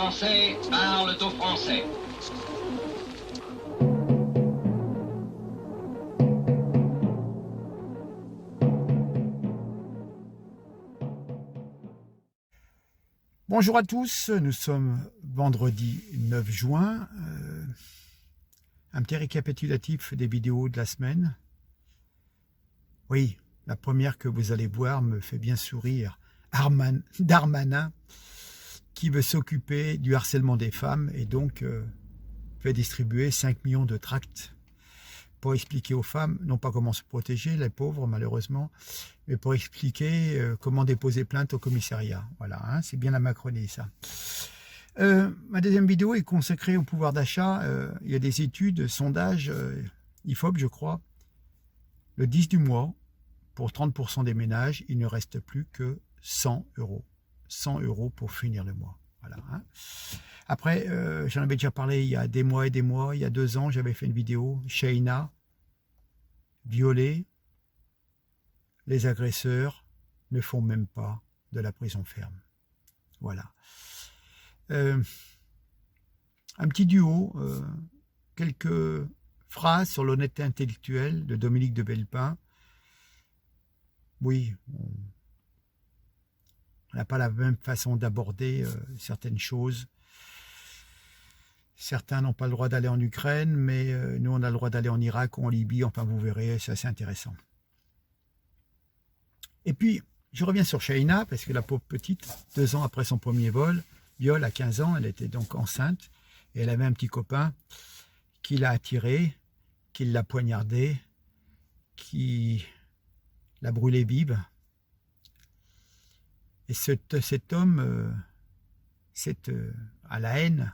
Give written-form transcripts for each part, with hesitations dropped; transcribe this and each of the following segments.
Français parlent aux Français. Bonjour à tous, nous sommes vendredi 9 juin. Un petit récapitulatif des vidéos de la semaine. Oui, la première que vous allez voir me fait bien sourire. Darmanin, qui veut s'occuper du harcèlement des femmes et donc fait distribuer 5 millions de tracts pour expliquer aux femmes, non pas comment se protéger, les pauvres malheureusement, mais pour expliquer comment déposer plainte au commissariat. Voilà, hein, c'est bien la Macronie ça. Ma deuxième vidéo est consacrée au pouvoir d'achat. Il y a des études, sondages, IFOP je crois. Le 10 du mois, pour 30% des ménages, il ne reste plus que 100 euros. 100 euros pour finir le mois. Voilà, hein. Après, j'en avais déjà parlé il y a des mois et des mois. Il y a 2 ans, j'avais fait une vidéo. Sheina, violée. Les agresseurs ne font même pas de la prison ferme. Voilà. Un petit duo, quelques phrases sur l'honnêteté intellectuelle de Dominique de Villepin. Oui, on n'a pas la même façon d'aborder certaines choses. Certains n'ont pas le droit d'aller en Ukraine, mais nous on a le droit d'aller en Irak ou en Libye, enfin vous verrez, c'est assez intéressant. Et puis, je reviens sur Sheina, parce que la pauvre petite, 2 ans après son premier viol, à 15 ans, elle était donc enceinte, et elle avait un petit copain qui l'a attirée, qui l'a poignardée, qui l'a brûlée vive. Et cet homme, à la haine,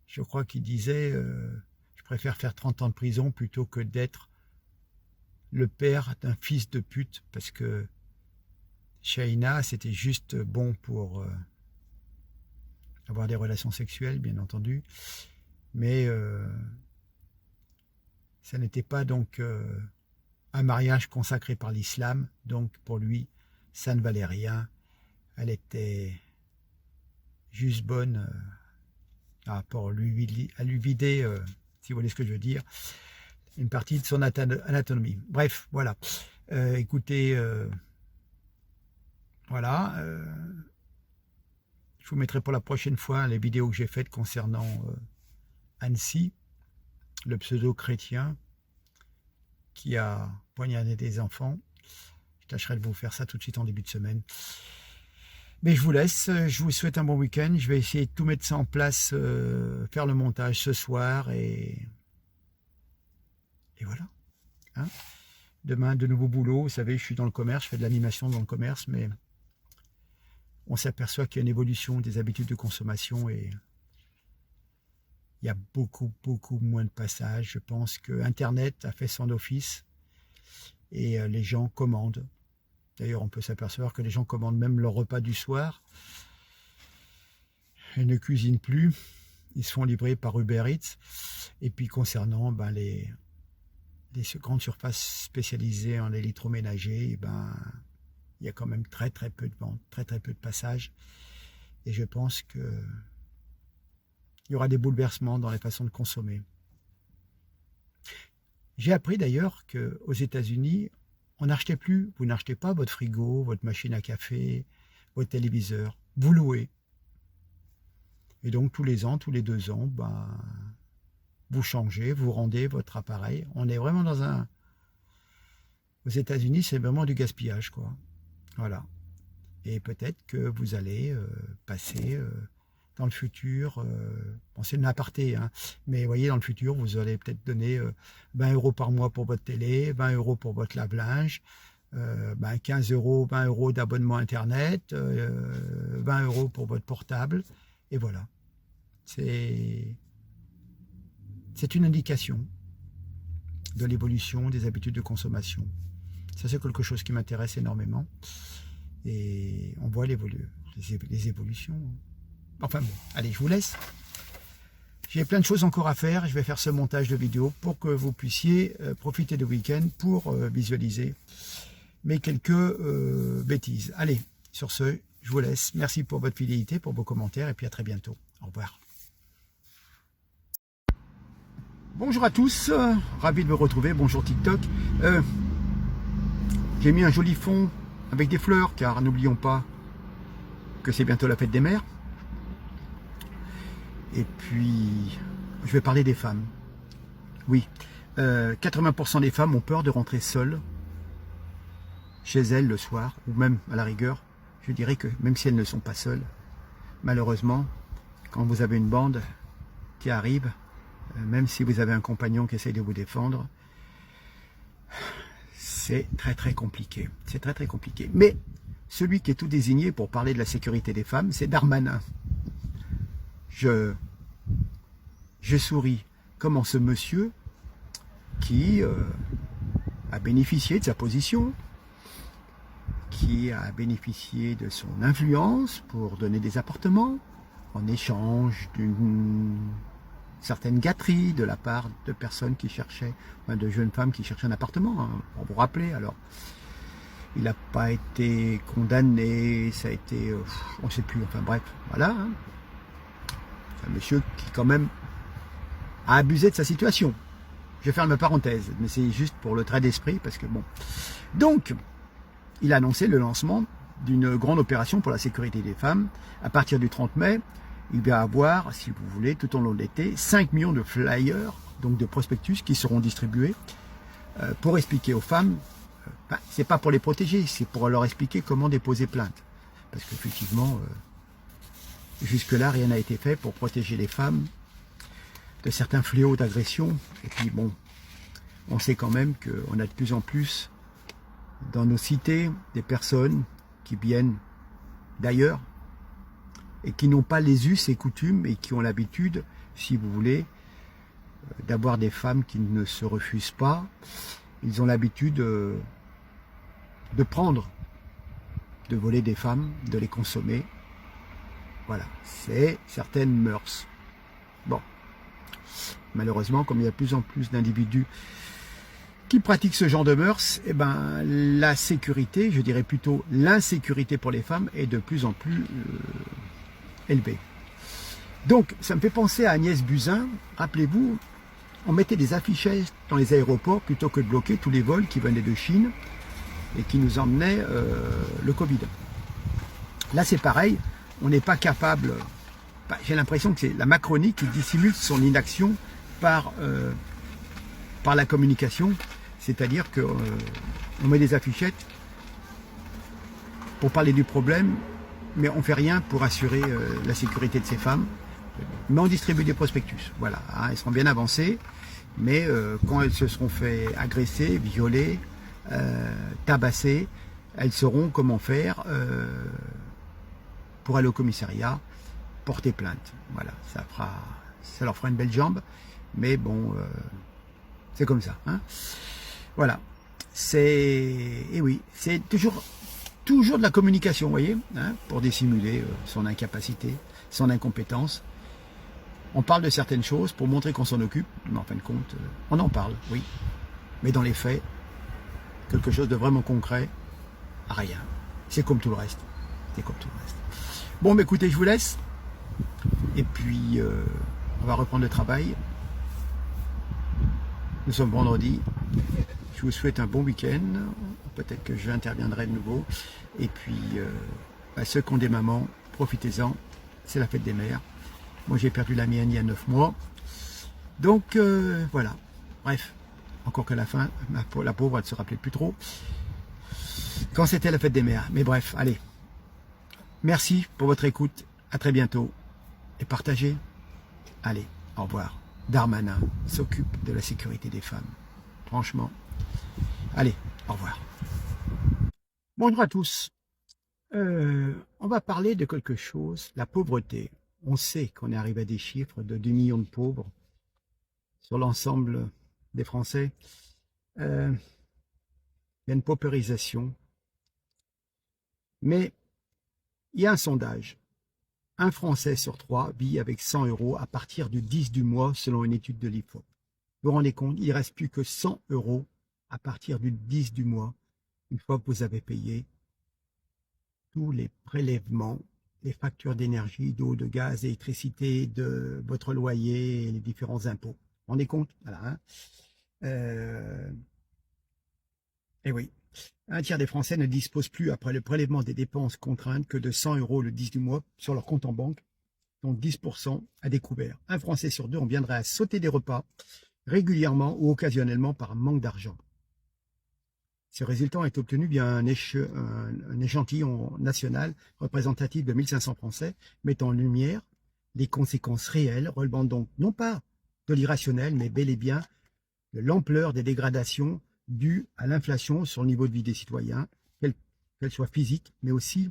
je crois qu'il disait je préfère faire 30 ans de prison plutôt que d'être le père d'un fils de pute, parce que Sheina, c'était juste bon pour avoir des relations sexuelles, bien entendu, mais ça n'était pas donc un mariage consacré par l'islam, donc pour lui, ça ne valait rien. Elle était juste bonne pour lui vider, si vous voulez ce que je veux dire, une partie de son anatomie. Bref, voilà. Écoutez, voilà. Je vous mettrai pour la prochaine fois les vidéos que j'ai faites concernant Annecy, le pseudo-chrétien qui a poignardé des enfants. Je tâcherai de vous faire ça tout de suite en début de semaine. Mais je vous laisse, je vous souhaite un bon week-end. Je vais essayer de tout mettre ça en place, faire le montage ce soir et voilà. Hein, demain, de nouveaux boulots. Vous savez, je suis dans le commerce, je fais de l'animation dans le commerce, mais on s'aperçoit qu'il y a une évolution des habitudes de consommation et il y a beaucoup moins de passages. Je pense que Internet a fait son office et les gens commandent. D'ailleurs, on peut s'apercevoir que les gens commandent même leur repas du soir. Ils ne cuisinent plus. Ils se font livrer par Uber Eats. Et puis, concernant les grandes surfaces spécialisées en électroménager, il y a quand même très peu de ventes, très peu de passages. Et je pense qu'il y aura des bouleversements dans les façons de consommer. J'ai appris d'ailleurs qu'aux États-Unis, on n'achetait plus, vous n'achetez pas votre frigo, votre machine à café, votre téléviseur, vous louez. Et donc tous les ans, tous les 2 ans, vous changez, vous rendez votre appareil. On est vraiment aux États-Unis, c'est vraiment du gaspillage, quoi. Voilà. Et peut-être que vous allez passer dans le futur, bon, c'est une aparté, hein, mais vous voyez, dans le futur, vous allez peut-être donner 20 € par mois pour votre télé, 20 € pour votre lave-linge, 15 €, 20 € d'abonnement Internet, 20 € pour votre portable, et voilà. C'est une indication de l'évolution des habitudes de consommation. Ça, c'est quelque chose qui m'intéresse énormément. Et on voit les évolutions. Enfin bon, allez, je vous laisse. J'ai plein de choses encore à faire. Je vais faire ce montage de vidéo pour que vous puissiez profiter du week-end pour visualiser mes quelques bêtises. Allez, sur ce, je vous laisse. Merci pour votre fidélité, pour vos commentaires, et puis à très bientôt. Au revoir. Bonjour à tous, ravi de vous retrouver. Bonjour TikTok. J'ai mis un joli fond avec des fleurs, car n'oublions pas que c'est bientôt la fête des mères. Et puis, je vais parler des femmes. Oui, 80% des femmes ont peur de rentrer seules chez elles le soir, ou même à la rigueur. Je dirais que même si elles ne sont pas seules, malheureusement, quand vous avez une bande qui arrive, même si vous avez un compagnon qui essaye de vous défendre, c'est très compliqué. C'est très compliqué. Mais celui qui est tout désigné pour parler de la sécurité des femmes, c'est Darmanin. Je souris. Comment ce monsieur qui a bénéficié de sa position, qui a bénéficié de son influence pour donner des appartements en échange d'une certaine gâterie de la part de personnes qui cherchaient, enfin de jeunes femmes qui cherchaient un appartement, hein, pour vous rappeler. Alors, il n'a pas été condamné, ça a été, on ne sait plus, enfin bref, voilà. Hein. C'est un monsieur qui quand même a abusé de sa situation. Je vais faire ma parenthèse, mais c'est juste pour le trait d'esprit, parce que bon. Donc, il a annoncé le lancement d'une grande opération pour la sécurité des femmes. À partir du 30 mai, il va y avoir, si vous voulez, tout au long de l'été, 5 millions de flyers, donc de prospectus, qui seront distribués pour expliquer aux femmes, c'est pas pour les protéger, c'est pour leur expliquer comment déposer plainte. Parce qu'effectivement, jusque-là, rien n'a été fait pour protéger les femmes de certains fléaux d'agression. Et puis bon, on sait quand même qu'on a de plus en plus dans nos cités des personnes qui viennent d'ailleurs et qui n'ont pas les us et coutumes et qui ont l'habitude, si vous voulez, d'avoir des femmes qui ne se refusent pas. Ils ont l'habitude de prendre, de voler des femmes, de les consommer. Voilà, c'est certaines mœurs. Bon, malheureusement, comme il y a de plus en plus d'individus qui pratiquent ce genre de mœurs, eh ben, la sécurité, je dirais plutôt l'insécurité pour les femmes est de plus en plus élevée. Donc, ça me fait penser à Agnès Buzyn. Rappelez-vous, on mettait des affichettes dans les aéroports plutôt que de bloquer tous les vols qui venaient de Chine et qui nous emmenaient le Covid. Là, c'est pareil, on n'est pas capable... J'ai l'impression que c'est la Macronie qui dissimule son inaction par la communication, c'est-à-dire qu'on met des affichettes pour parler du problème, mais on ne fait rien pour assurer la sécurité de ces femmes. Mais on distribue des prospectus, voilà, hein, elles seront bien avancées, mais quand elles se seront fait agresser, violer, tabasser, elles sauront comment faire pour aller au commissariat, porter plainte. Voilà, ça leur fera une belle jambe, mais bon, c'est comme ça. Hein. Voilà, et oui, c'est toujours de la communication, vous voyez, hein, pour dissimuler son incapacité, son incompétence. On parle de certaines choses pour montrer qu'on s'en occupe, mais en fin de compte, on en parle, oui. Mais dans les faits, quelque chose de vraiment concret, rien. C'est comme tout le reste. C'est comme tout le reste. Bon, mais écoutez, je vous laisse. Et puis, on va reprendre le travail. Nous sommes vendredi. Je vous souhaite un bon week-end. Peut-être que j'interviendrai de nouveau. Et puis, ceux qui ont des mamans, profitez-en. C'est la fête des mères. Moi, j'ai perdu la mienne il y a 9 mois. Donc, voilà. Bref, encore que la fin, la pauvre, elle ne se rappelait plus trop quand c'était la fête des mères. Mais bref, allez. Merci pour votre écoute. À très bientôt. Et partagez. Allez, au revoir. Darmanin s'occupe de la sécurité des femmes. Franchement. Allez, au revoir. Bonjour à tous. On va parler de quelque chose, la pauvreté. On sait qu'on est arrivé à des chiffres de 2 millions de pauvres sur l'ensemble des Français. Il y a une paupérisation. Mais il y a un sondage. Un Français sur 3 vit avec 100 € à partir du 10 du mois, selon une étude de l'IFOP. Vous vous rendez compte, il ne reste plus que 100 € à partir du 10 du mois, une fois que vous avez payé tous les prélèvements, les factures d'énergie, d'eau, de gaz, d'électricité, de votre loyer et les différents impôts. Vous vous rendez compte? Voilà, hein. Et oui, un tiers des Français ne disposent plus, après le prélèvement des dépenses contraintes, que de 100 € le 10 du mois sur leur compte en banque, donc 10% à découvert. Un Français sur deux en viendrait à sauter des repas régulièrement ou occasionnellement par manque d'argent. Ce résultat est obtenu via un échantillon national représentatif de 1500 Français, mettant en lumière les conséquences réelles, relevant donc non pas de l'irrationnel, mais bel et bien de l'ampleur des dégradations dues à l'inflation sur le niveau de vie des citoyens, qu'elle soit physique, mais aussi,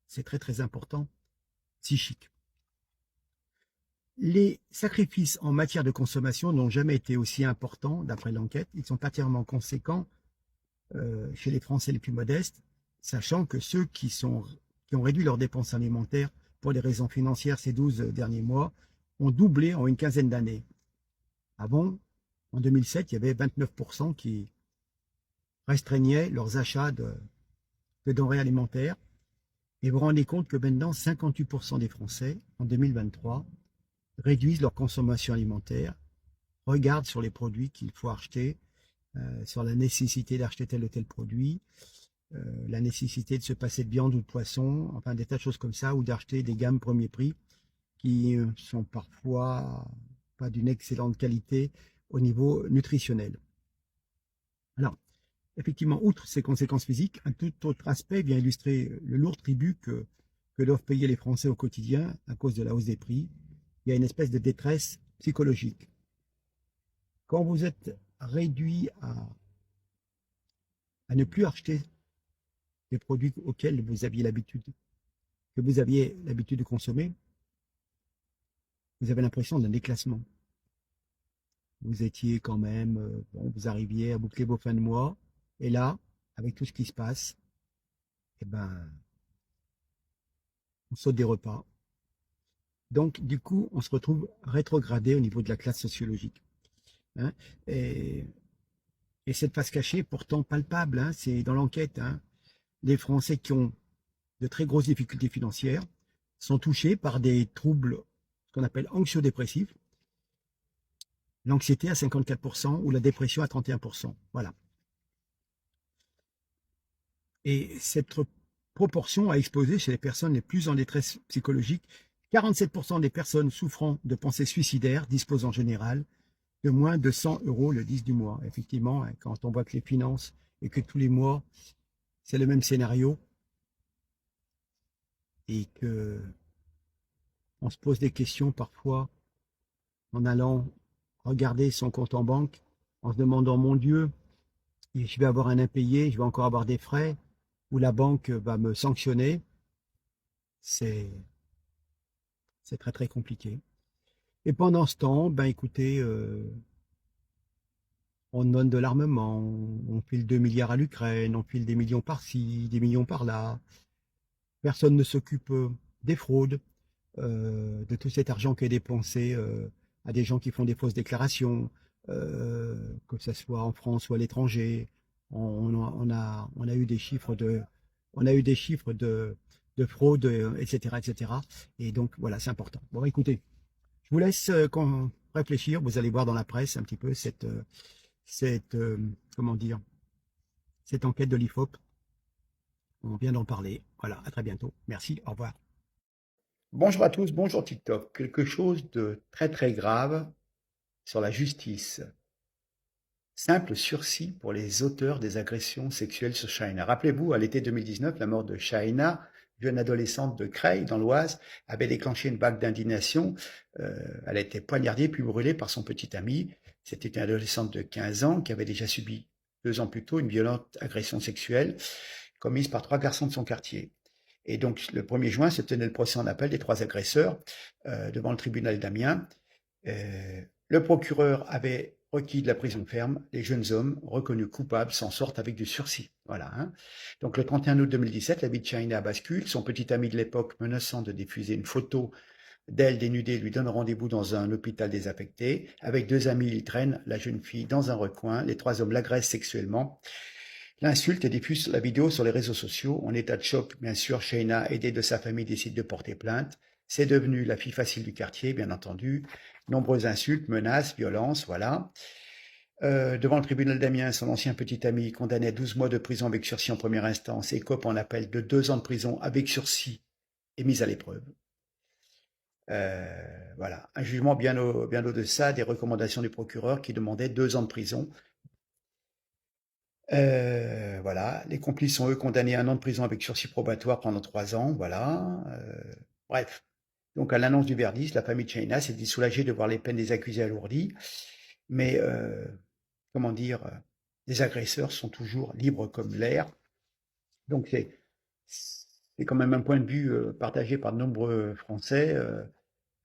c'est très très important, psychique. Les sacrifices en matière de consommation n'ont jamais été aussi importants, d'après l'enquête. Ils sont particulièrement conséquents chez les Français les plus modestes, sachant que ceux qui ont réduit leurs dépenses alimentaires pour des raisons financières ces 12 derniers mois ont doublé en une quinzaine d'années. Avant, en 2007, il y avait 29% qui restreignaient leurs achats de denrées alimentaires. Et vous vous rendez compte que maintenant, 58% des Français, en 2023, réduisent leur consommation alimentaire, regardent sur les produits qu'il faut acheter, sur la nécessité d'acheter tel ou tel produit, la nécessité de se passer de viande ou de poisson, enfin des tas de choses comme ça, ou d'acheter des gammes premier prix qui sont parfois pas d'une excellente qualité au niveau nutritionnel. Alors, effectivement, outre ces conséquences physiques, un tout autre aspect vient illustrer le lourd tribut que doivent payer les Français au quotidien à cause de la hausse des prix. Il y a une espèce de détresse psychologique. Quand vous êtes réduit à ne plus acheter des produits auxquels vous aviez l'habitude de consommer, vous avez l'impression d'un déclassement. Vous étiez quand même, vous arriviez à boucler vos fins de mois, et là, avec tout ce qui se passe, eh ben, on saute des repas. Donc, du coup, on se retrouve rétrogradé au niveau de la classe sociologique. Hein, et cette face cachée, pourtant palpable, hein, c'est dans l'enquête, hein, les Français qui ont de très grosses difficultés financières sont touchés par des troubles, ce qu'on appelle anxio-dépressifs, l'anxiété à 54% ou la dépression à 31%. Voilà. Et cette proportion a explosé chez les personnes les plus en détresse psychologique. 47% des personnes souffrant de pensées suicidaires disposent en général de moins de 100 € le 10 du mois. Effectivement, quand on voit que les finances et que tous les mois, c'est le même scénario et que on se pose des questions parfois en allant regarder son compte en banque, en se demandant, mon Dieu, je vais avoir un impayé, je vais encore avoir des frais, ou la banque va me sanctionner. C'est très très compliqué. Et pendant ce temps, ben écoutez, on donne de l'armement, on file 2 milliards à l'Ukraine, on file des millions par-ci, des millions par-là. Personne ne s'occupe des fraudes, de tout cet argent qui est dépensé à des gens qui font des fausses déclarations, que ce soit en France ou à l'étranger. On a eu des chiffres de fraude, etc., etc. Et donc voilà, c'est important. Bon, écoutez, je vous laisse réfléchir. Vous allez voir dans la presse un petit peu cette comment dire, cette enquête de l'IFOP. On vient d'en parler. Voilà, à très bientôt. Merci, au revoir. Bonjour à tous, bonjour TikTok. Quelque chose de très très grave sur la justice. Simple sursis pour les auteurs des agressions sexuelles sur Shaina. Rappelez-vous, à l'été 2019, la mort de Shaina, jeune adolescente de Creil, dans l'Oise, avait déclenché une vague d'indignation. Elle a été poignardée puis brûlée par son petit ami. C'était une adolescente de 15 ans qui avait déjà subi 2 ans plus tôt une violente agression sexuelle commise par 3 garçons de son quartier. Et donc, le 1er juin se tenait le procès en appel des 3 agresseurs devant le tribunal d'Amiens. Le procureur avait requis de la prison ferme. Les jeunes hommes reconnus coupables s'en sortent avec du sursis. Voilà. Hein. Donc, le 31 août 2017, la vie de Shaina bascule. Son petit ami de l'époque, menaçant de diffuser une photo d'elle dénudée, lui donne rendez-vous dans un hôpital désaffecté. Avec 2 amis, il traîne la jeune fille dans un recoin. Les 3 hommes l'agressent sexuellement. l'insulte et diffuse la vidéo sur les réseaux sociaux. En état de choc, bien sûr, Shaina, aidée de sa famille, décide de porter plainte. C'est devenu la fille facile du quartier, bien entendu. Nombreuses insultes, menaces, violences, voilà. Devant le tribunal d'Amiens, son ancien petit ami, condamné à 12 mois de prison avec sursis en première instance, écope en appel de 2 ans de prison avec sursis et mise à l'épreuve. Voilà, un jugement bien au-deçà des recommandations du procureur qui demandait 2 ans de prison. Voilà, les complices sont eux condamnés à 1 an de prison avec sursis probatoire pendant 3 ans, voilà. Bref, donc à l'annonce du verdict, la famille de Shaina s'est dit soulagée de voir les peines des accusés alourdies, mais comment dire, les agresseurs sont toujours libres comme l'air. Donc c'est quand même un point de vue partagé par de nombreux Français.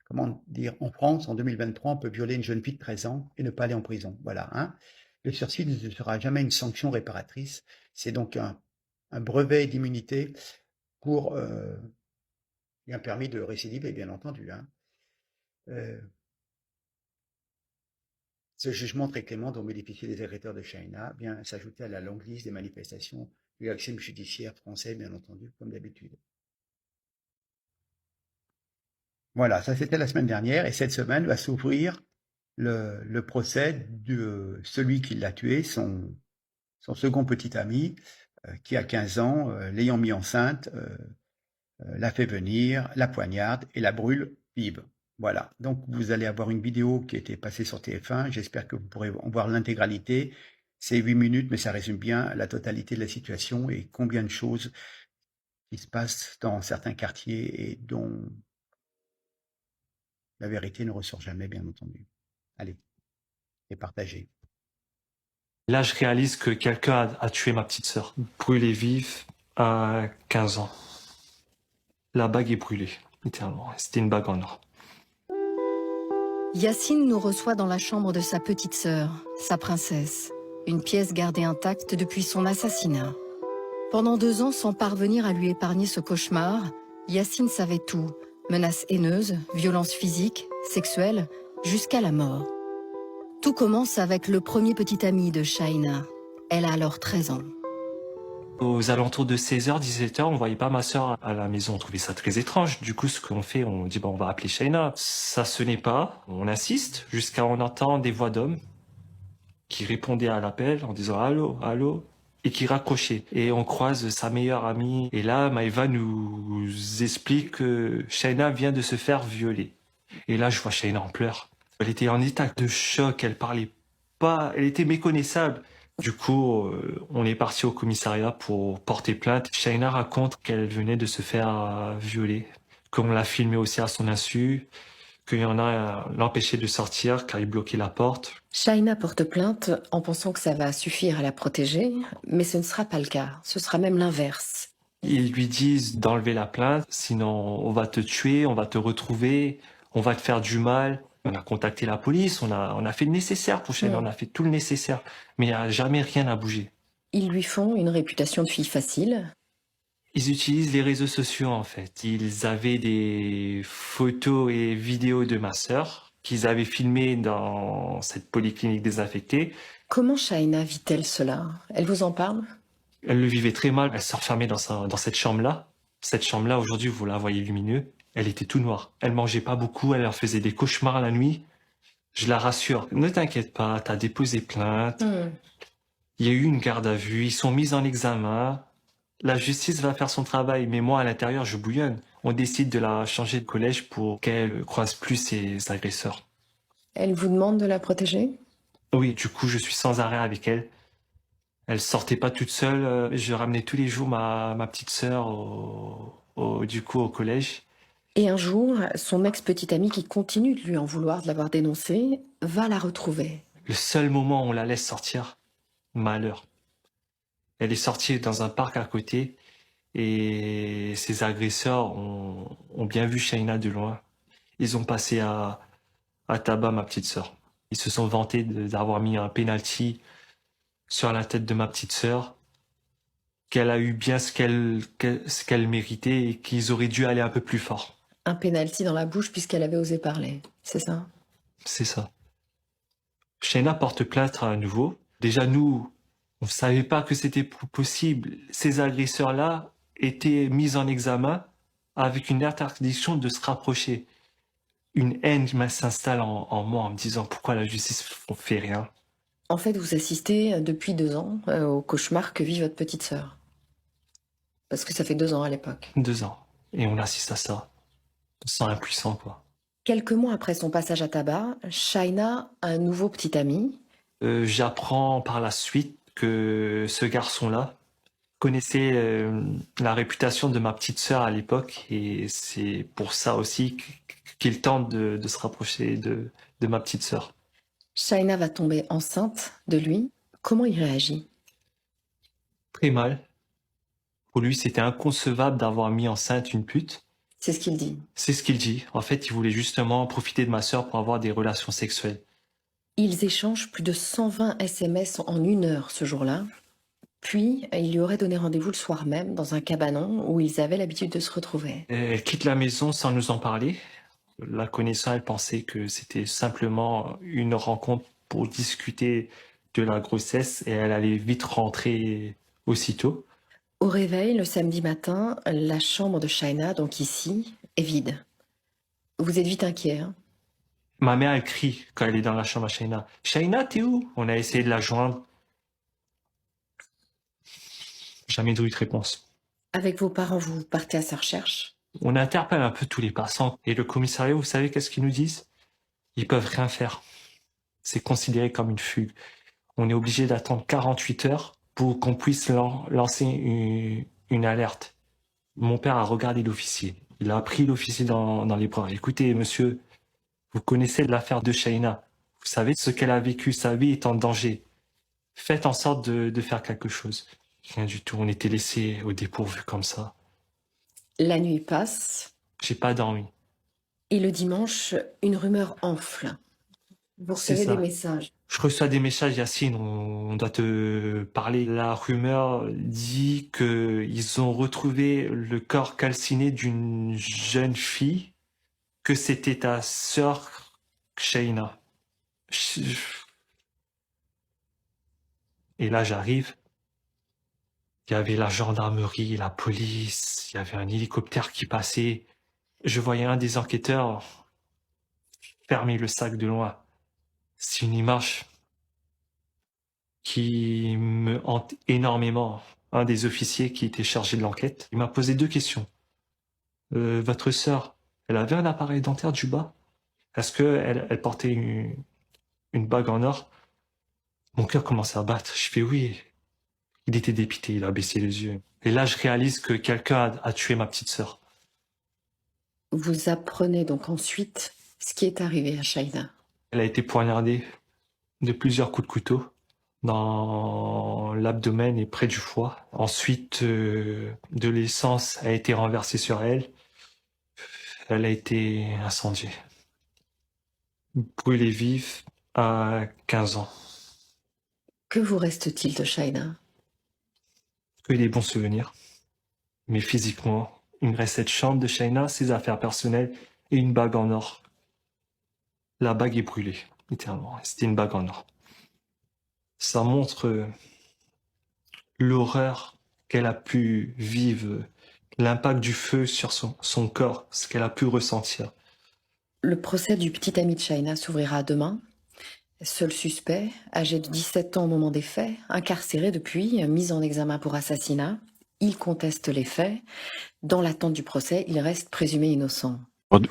Comment dire, en France, en 2023, on peut violer une jeune fille de 13 ans et ne pas aller en prison. Voilà, hein. Le sursis ne sera jamais une sanction réparatrice. C'est donc un brevet d'immunité pour un permis de récidive, bien entendu, hein. Ce jugement très clément dont bénéficient les agresseurs de Shaina vient s'ajouter à la longue liste des manifestations du l'action judiciaire français, bien entendu, comme d'habitude. Voilà, ça c'était la semaine dernière, et cette semaine va s'ouvrir le procès de celui qui l'a tué, son second petit ami, qui a 15 ans, l'ayant mis enceinte, la fait venir, la poignarde et la brûle vive. Voilà, donc vous allez avoir une vidéo qui a été passée sur TF1, j'espère que vous pourrez en voir l'intégralité. C'est 8 minutes, mais ça résume bien la totalité de la situation et combien de choses qui se passent dans certains quartiers et dont la vérité ne ressort jamais, bien entendu. Allez, et partagez. Là, je réalise que quelqu'un a tué ma petite sœur, brûlée vive à 15 ans. La bague est brûlée, littéralement. C'était une bague en or. Yacine nous reçoit dans la chambre de sa petite sœur, sa princesse, une pièce gardée intacte depuis son assassinat. Pendant 2 ans, sans parvenir à lui épargner ce cauchemar, Yacine savait tout, menaces haineuses, violences physiques, sexuelles, jusqu'à la mort. Tout commence avec le premier petit ami de Shaina. Elle a alors 13 ans. Aux alentours de 16h, 17h, on voyait pas ma sœur à la maison. On trouvait ça très étrange. Du coup, ce qu'on fait, on dit, on va appeler Shaina. Ça sonnait pas. On insiste jusqu'à on entend des voix d'hommes qui répondaient à l'appel en disant allô, allô, et qui raccrochaient. Et on croise sa meilleure amie. Et là, Maëva nous explique que Shaina vient de se faire violer. Et là, je vois Shaina en pleurs. Elle était en état de choc. Elle parlait pas. Elle était méconnaissable. Du coup, on est parti au commissariat pour porter plainte. Shaina raconte qu'elle venait de se faire violer, qu'on l'a filmé aussi à son insu, qu'il y en a l'empêché de sortir car il bloquait la porte. Shaina porte plainte en pensant que ça va suffire à la protéger, mais ce ne sera pas le cas. Ce sera même l'inverse. Ils lui disent d'enlever la plainte, sinon on va te tuer, on va te retrouver, on va te faire du mal. On a contacté la police, on a fait le nécessaire pour Shaina, on a fait tout le nécessaire, mais il n'y a jamais rien à bouger. Ils lui font une réputation de fille facile. Ils utilisent les réseaux sociaux en fait. Ils avaient des photos et vidéos de ma sœur qu'ils avaient filmées dans cette polyclinique désaffectée. Comment Shaina vit-elle cela? Elle vous en parle? Elle le vivait très mal, elle se refermait dans cette chambre-là. Cette chambre-là, aujourd'hui, vous la voyez lumineuse. Elle était tout noire. Elle mangeait pas beaucoup, elle leur faisait des cauchemars la nuit. Je la rassure. Ne t'inquiète pas, t'as déposé plainte. Il y a eu une garde à vue, ils sont mis en examen. La justice va faire son travail, mais moi, à l'intérieur, je bouillonne. On décide de la changer de collège pour qu'elle croise plus ses agresseurs. Elle vous demande de la protéger? Oui, du coup, je suis sans arrêt avec elle. Elle sortait pas toute seule. Je ramenais tous les jours ma petite sœur au collège. Et un jour, son ex-petit ami qui continue de lui en vouloir de l'avoir dénoncée, va la retrouver. Le seul moment où on la laisse sortir, malheur. Elle est sortie dans un parc à côté et ses agresseurs ont bien vu Shaina de loin. Ils ont passé à tabac ma petite sœur. Ils se sont vantés d'avoir mis un penalty sur la tête de ma petite sœur, qu'elle a eu bien ce qu'elle méritait et qu'ils auraient dû aller un peu plus fort. Un penalty dans la bouche puisqu'elle avait osé parler, c'est ça? C'est ça. Shaina porte plainte à nouveau. Déjà, nous, On ne savait pas que c'était possible. Ces agresseurs-là étaient mis en examen avec une interdiction de se rapprocher. Une haine s'installe en moi en me disant pourquoi la justice ne fait rien. En fait, vous assistez depuis 2 ans au cauchemar que vit votre petite sœur. Parce que ça fait 2 ans à l'époque. 2 ans. Et on assiste à ça. On se sent impuissant, quoi. Quelques mois après son passage à tabac, Shaina a un nouveau petit ami. J'apprends par la suite que ce garçon-là connaissait la réputation de ma petite sœur à l'époque, et c'est pour ça aussi qu'il tente de se rapprocher de ma petite sœur. Shaina va tomber enceinte de lui. Comment il réagit? Très mal. Pour lui, c'était inconcevable d'avoir mis enceinte une pute. C'est ce qu'il dit. C'est ce qu'il dit. En fait, il voulait justement profiter de ma sœur pour avoir des relations sexuelles. Ils échangent plus de 120 SMS en 1 heure ce jour-là. Puis, il lui aurait donné rendez-vous le soir même dans un cabanon où ils avaient l'habitude de se retrouver. Elle quitte la maison sans nous en parler. La connaissant, elle pensait que c'était simplement une rencontre pour discuter de la grossesse et elle allait vite rentrer aussitôt. Au réveil, le samedi matin, la chambre de Shaina, donc ici, est vide. Vous êtes vite inquiet, hein? Ma mère, elle crie quand elle est dans la chambre à Shaina. « Shaina, t'es où ?» On a essayé de la joindre. Jamais eu de réponse. Avec vos parents, vous partez à sa recherche? On interpelle un peu tous les passants. Et le commissariat, vous savez qu'est-ce qu'ils nous disent? Ils peuvent rien faire. C'est considéré comme une fugue. On est obligé d'attendre 48 heures pour qu'on puisse lancer une alerte. Mon père a regardé l'officier. Il a pris l'officier dans les bras. « Écoutez, monsieur, vous connaissez l'affaire de Shaina. Vous savez ce qu'elle a vécu. Sa vie est en danger. Faites en sorte de faire quelque chose. » Rien du tout. On était laissés au dépourvu comme ça. La nuit passe. J'ai pas dormi. Et le dimanche, une rumeur enfle. Vous recevez des messages. Je reçois des messages, Yacine, on doit te parler. La rumeur dit qu'ils ont retrouvé le corps calciné d'une jeune fille, que c'était ta sœur Shaina. Et là, j'arrive. Il y avait la gendarmerie, la police, il y avait un hélicoptère qui passait. Je voyais un des enquêteurs fermer le sac de loin. C'est une image qui me hante énormément. Un des officiers qui était chargé de l'enquête, il m'a posé 2 questions. Votre sœur, elle avait un appareil dentaire du bas? Est-ce qu'elle portait une bague en or? Mon cœur commençait à battre. Je fais oui. Il était dépité, il a baissé les yeux. Et là, je réalise que quelqu'un a tué ma petite sœur. Vous apprenez donc ensuite ce qui est arrivé à Shaina. Elle a été poignardée de plusieurs coups de couteau dans l'abdomen et près du foie. Ensuite, de l'essence a été renversée sur elle. Elle a été incendiée. Brûlée vive à 15 ans. Que vous reste-t-il de Shaina? Que des bons souvenirs. Mais physiquement, il me reste cette chambre de Shaina, ses affaires personnelles et une bague en or. La bague est brûlée, littéralement. C'était une bague en or. Ça montre l'horreur qu'elle a pu vivre, l'impact du feu sur son corps, ce qu'elle a pu ressentir. Le procès du petit ami de Shaina s'ouvrira demain. Seul suspect, âgé de 17 ans au moment des faits, incarcéré depuis, mis en examen pour assassinat. Il conteste les faits. Dans l'attente du procès, il reste présumé innocent.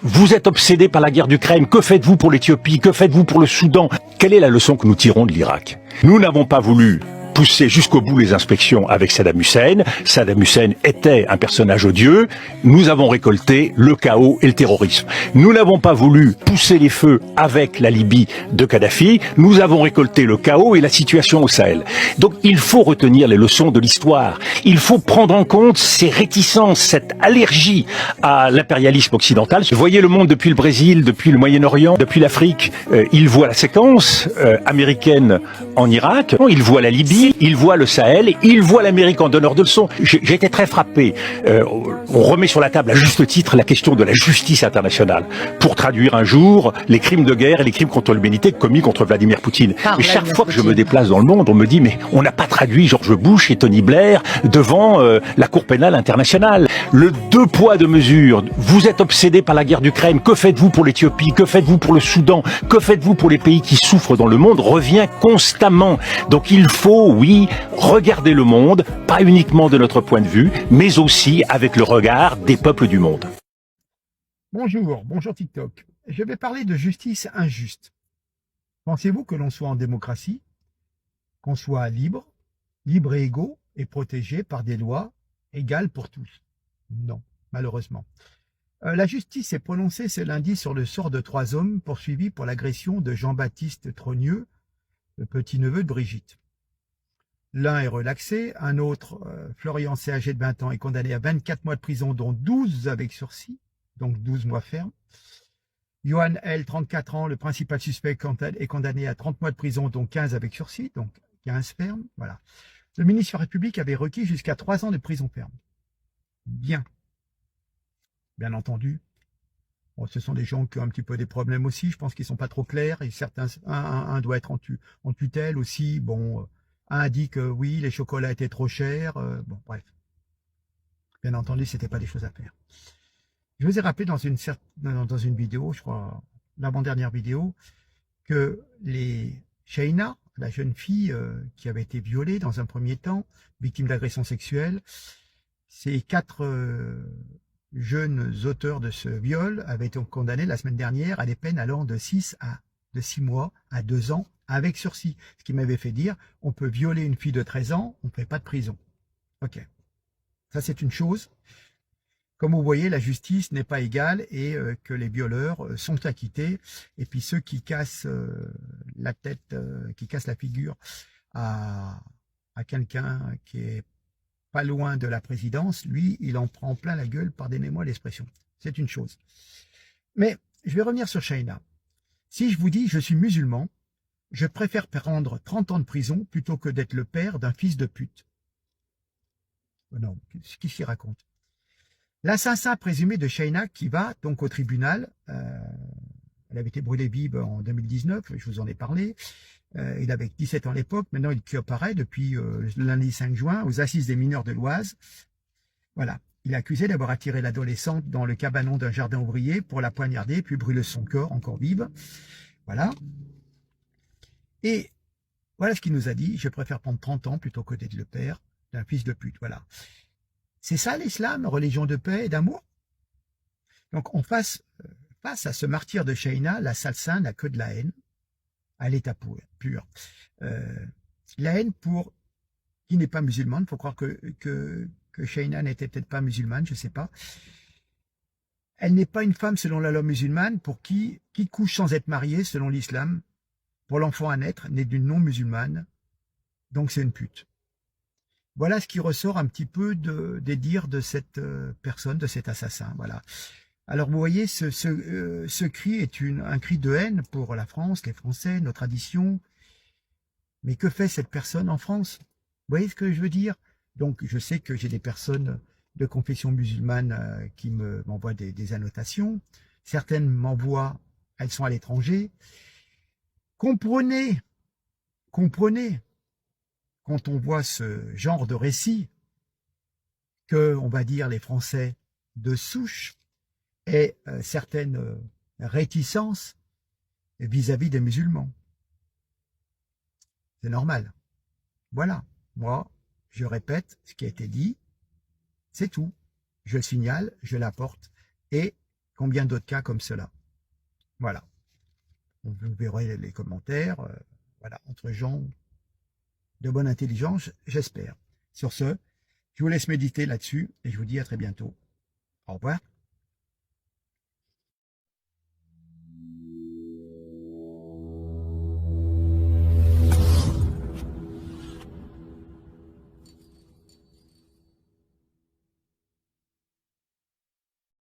Vous êtes obsédé par la guerre d'Ukraine. Que faites-vous pour l'Éthiopie? Que faites-vous pour le Soudan? Quelle est la leçon que nous tirons de l'Irak? Nous n'avons pas voulu pousser jusqu'au bout les inspections avec Saddam Hussein. Saddam Hussein était un personnage odieux. Nous avons récolté le chaos et le terrorisme. Nous n'avons pas voulu pousser les feux avec la Libye de Kadhafi. Nous avons récolté le chaos et la situation au Sahel. Donc il faut retenir les leçons de l'histoire. Il faut prendre en compte ces réticences, cette allergie à l'impérialisme occidental. Vous voyez le monde depuis le Brésil, depuis le Moyen-Orient, depuis l'Afrique. Il voit la séquence américaine en Irak. Il voit la Libye. il voit le Sahel, il voit l'Amérique en donneur de leçons. J'ai été très frappé. On remet sur la table à juste titre la question de la justice internationale pour traduire un jour les crimes de guerre et les crimes contre l'humanité commis contre Vladimir Poutine. Et chaque fois que je me déplace dans le monde, on me dit mais on n'a pas traduit George Bush et Tony Blair devant la Cour pénale internationale. Le 2 poids 2 mesures. Vous êtes obsédé par la guerre d'Ukraine. Que faites-vous pour l'Éthiopie? Que faites-vous pour le Soudan? Que faites-vous pour les pays qui souffrent dans le monde? Revient constamment. Donc il faut, oui, regarder le monde, pas uniquement de notre point de vue, mais aussi avec le regard des peuples du monde. Bonjour TikTok. Je vais parler de justice injuste. Pensez-vous que l'on soit en démocratie, qu'on soit libre et égaux et protégé par des lois égales pour tous? Non, malheureusement. La justice s'est prononcée ce lundi sur le sort de 3 hommes poursuivis pour l'agression de Jean-Baptiste Trogneux, le petit-neveu de Brigitte. L'un est relaxé, un autre, Florian C, âgé de 20 ans, est condamné à 24 mois de prison, dont 12 avec sursis, donc 12 mois fermes. Johan L, 34 ans, le principal suspect, est condamné à 30 mois de prison, dont 15 avec sursis, donc 15 fermes. Voilà. Le ministre de la République avait requis jusqu'à 3 ans de prison ferme. Bien entendu. Bon, ce sont des gens qui ont un petit peu des problèmes aussi, je pense qu'ils sont pas trop clairs, et certains, un doit être en tutelle aussi, bon, un dit que oui, les chocolats étaient trop chers, bon, bref. Bien entendu, c'était pas des choses à faire. Je vous ai rappelé dans une vidéo, je crois, l'avant-dernière vidéo, que Sheina, la jeune fille qui avait été violée dans un premier temps, victime d'agression sexuelle, ces 4 jeunes auteurs de ce viol avaient été condamnés la semaine dernière à des peines allant de 6 mois à 2 ans avec sursis. Ce qui m'avait fait dire, on peut violer une fille de 13 ans, on ne fait pas de prison. Ok. Ça, c'est une chose. Comme vous voyez, la justice n'est pas égale et que les violeurs sont acquittés. Et puis ceux qui cassent la tête, qui cassent la figure à quelqu'un qui est pas loin de la présidence, lui, il en prend plein la gueule, pardonnez-moi l'expression. C'est une chose. Mais je vais revenir sur Sheina. Si je vous dis je suis musulman, je préfère prendre 30 ans de prison plutôt que d'être le père d'un fils de pute. Non, qu'est-ce qu'il raconte? L'assassin présumé de Sheina qui va donc au tribunal, elle avait été brûlée vive en 2019, je vous en ai parlé. Il avait 17 ans à l'époque, maintenant il apparaît depuis le lundi 5 juin aux assises des mineurs de l'Oise. Voilà, il est accusé d'avoir attiré l'adolescente dans le cabanon d'un jardin ouvrier pour la poignarder, puis brûler son corps encore vive. Voilà. Et voilà ce qu'il nous a dit, je préfère prendre 30 ans plutôt que d'être le père d'un fils de pute. Voilà. C'est ça l'islam, religion de paix et d'amour? Donc face à ce martyr de Sheina, l'assassin n'a que de la haine à l'état pur. La haine pour qui n'est pas musulmane. Il faut croire que Sheina n'était peut-être pas musulmane, je ne sais pas. Elle n'est pas une femme selon la loi musulmane pour qui couche sans être mariée selon l'islam. Pour l'enfant à naître, né d'une non-musulmane, donc c'est une pute. Voilà ce qui ressort un petit peu des dires de cette personne, de cet assassin. Voilà. Alors vous voyez, ce cri est un cri de haine pour la France, les Français, nos traditions. Mais que fait cette personne en France? Vous voyez ce que je veux dire? Donc je sais que j'ai des personnes de confession musulmane qui m'envoient des annotations. Certaines m'envoient, elles sont à l'étranger. Comprenez, quand on voit ce genre de récit, que, on va dire, les Français de souche aient certaines réticences vis-à-vis des musulmans. C'est normal. Voilà. Moi, je répète ce qui a été dit. C'est tout. Je le signale, je l'apporte. Et combien d'autres cas comme cela? Voilà. Vous verrez les commentaires. Voilà, entre gens de bonne intelligence, j'espère. Sur ce, je vous laisse méditer là-dessus et je vous dis à très bientôt. Au revoir.